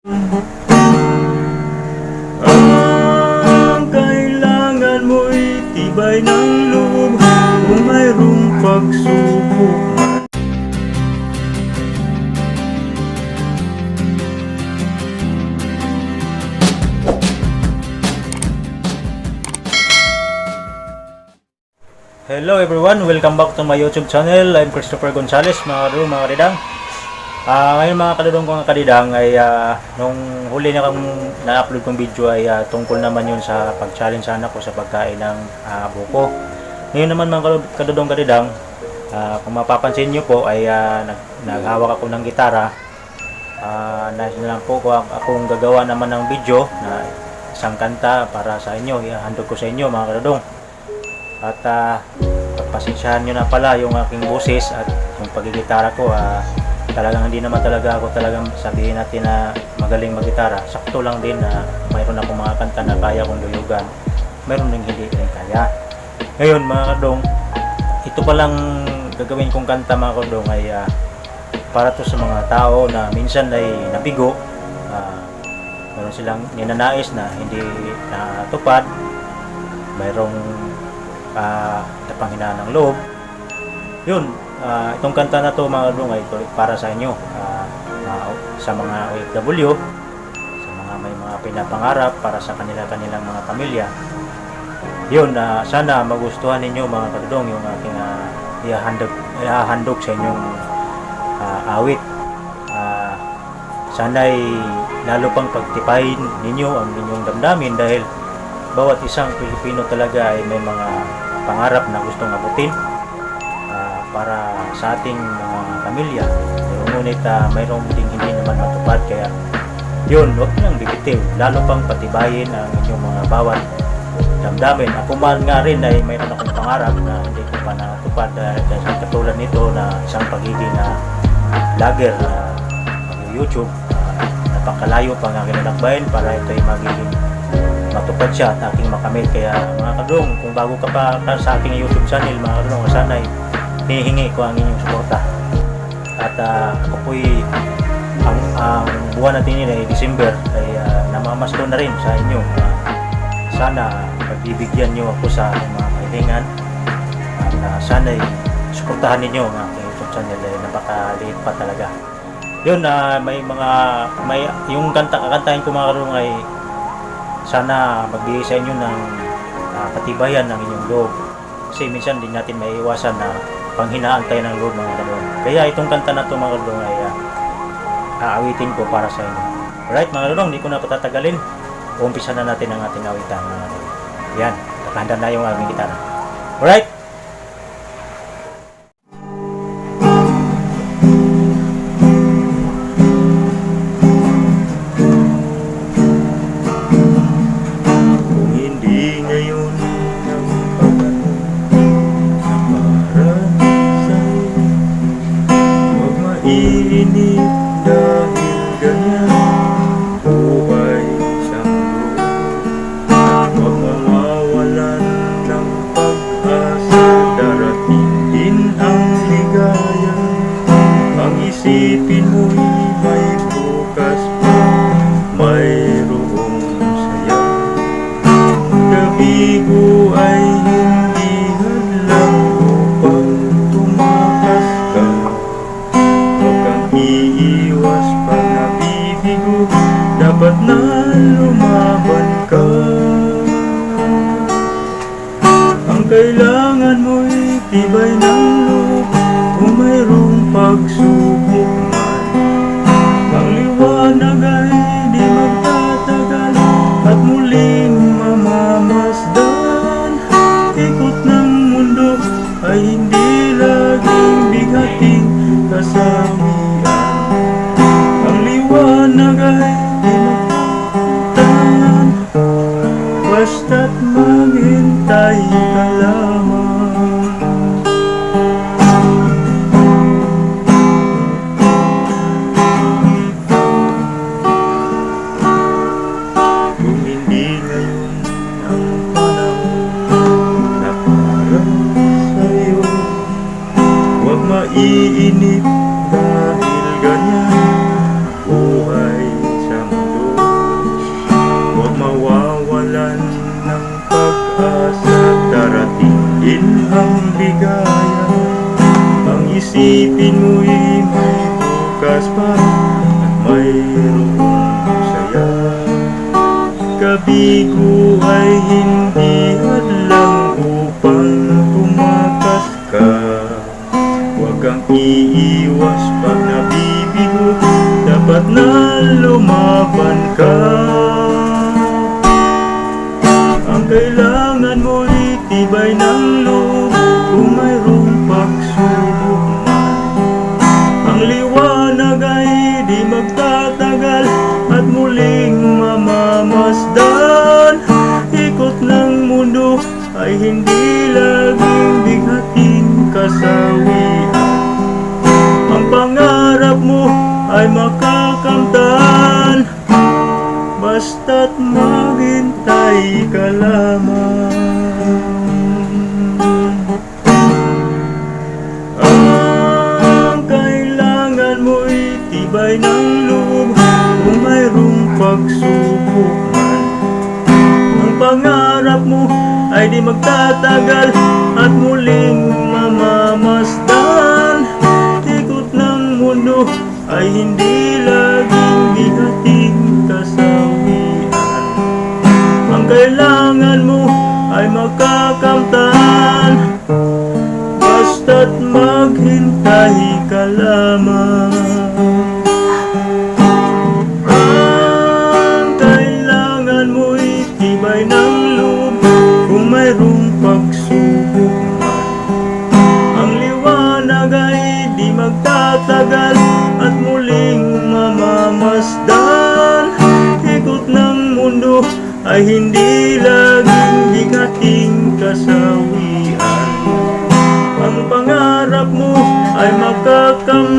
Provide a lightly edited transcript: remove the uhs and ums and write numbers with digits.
Ang kailangan mo'y tibay ng loob kung mayroong pagsubok man. Hello everyone, welcome back to my YouTube channel. I'm Christopher Gonzales, mga kadidang. Ngayon mga kadudong kong kadidang ay nung huli na kong na-upload kong video ay tungkol naman yun sa pag-challenge sana ko sa pagkain ng buko. Ngayon naman mga kadudong kadidang, kung mapapansin nyo po ay naghawak ako ng gitara. Nais na lang po akong gagawa naman ng video na isang kanta para sa inyo. Ihandog ko sa inyo mga kadudong. At pagpasensyahan nyo na pala yung aking boses at yung pagigitara ko. Talagang hindi naman talaga ako talagang sabihin natin na magaling maggitara. Sakto lang din na mayroon akong mga kanta na kaya kong luyugan. Mayroon din hindi rin kaya. Ngayon mga kadong, ito palang gagawin kong kanta mga kadong ay para to sa mga tao na minsan ay nabigo. Mayroon silang ninanais na hindi natupad. Mayroong napanghinaan ng loob. Yun, itong kanta na to mga kadong ay para sa inyo, sa mga OFW, sa mga may mga pinapangarap para sa kanilang mga pamilya. Yun, sana magustuhan ninyo mga kadong yung aking ihahandog sa inyong awit. Sana'y lalo pang pagtipayin ninyo ang inyong damdamin dahil bawat isang Pilipino talaga ay may mga pangarap na gustong abutin para sa ating mga pamilya. Pero ngunit mayroong ding hindi naman matupad, kaya yun, huwag nang bibitiw, lalo pang patibayin ang inyong mga bawat damdamin. Ako man nga rin ay mayroon akong pangarap na hindi ko pa natupad dahil katulad nito na isang pagiging vlogger na YouTube. Napakalayo pang aking nalakbayin para ito ay magiging matupad siya at aking makamit. Kaya mga kadong, kung bago ka pa sa aking YouTube channel mga kadong, sana ay hinihingi ko ang inyong suporta. At ako po'y ang buwan natin yun ay December ay namamasko na rin sa inyo. Sana pagbibigyan nyo ako sa aking mga kahilingan at sana ay suportahan ninyo ang aking YouTube channel ay napakaliit pa talaga. Yun, yung kakantahin ko mga kadong ay sana magbigay sa inyo ng katibayan ng inyong loob. Kasi minsan din natin maiiwasan na panghinaan tayo ng loob mga kadong. Kaya itong kanta na ito mga kadong ay aawitin ko para sa inyo. Alright mga kadong, hindi ko na patatagalin. Umpisa na natin ang ating awitan mga kadong. Yan, nakahanda na yung aming gitara. Alright! Iinip dahil ganyan buhay siyang buhay. Huwag mawawalan ng pag-asa, darating din ang ligaya. Ang isipin mo'y may bukas pa, mayroong saya. Kabigo ay hindi hadlang upang tumakas ka. Iiwas pag nabibigo, dapat na lumaban ka. Ang kailangan mo'y tibay ng loob kung mayroong pagsubok man. Ang liwanag ay di magtatagal at muling mamamasdan. Ikot ng mundo ay hindi laging bigating kasama. Ang liwanag ay tinatatan, basta't maghintay ka lamang. Kung hindi ngayon ang panahon na para sa'yo, huwag maiinip dahil ganyan buhay sa ligaya. Ang isipin mo'y may bukas pa at mayroong saya. Kabigo ay hindi hadlang upang tumakas ka. Huwag kang iiwas pag nabibigo, dapat na lumaban ka. Ang kailangan mo'y tibay ng loob kung mayroong pagsubok man. Ang liwanag ay di magtatagal at muling mamamasdan. Ikot ng mundo ay hindi laging bighating kasawian. Ang pangarap mo ay makakamtan, basta't maghintay ka lamang. Ang kailangan mo'y tibay ng loob kung mayroong pagsubok man. Ang pangarap mo ay di magtatagal at muling mamamasdan. Ikot ng mundo ay hindi laging bigating kasawian. Ang kailangan mo ay makakamtan, basta't maghintay ka lamang. Ang kailangan mo'y tibay ng loob kung mayroong pagsubok man. Ang liwanag ay di magtatagal at muling mamamasdan. Ikot ng mundo ay hindi laging bigating kasawian. Ang pangarap mo ay makakamtan,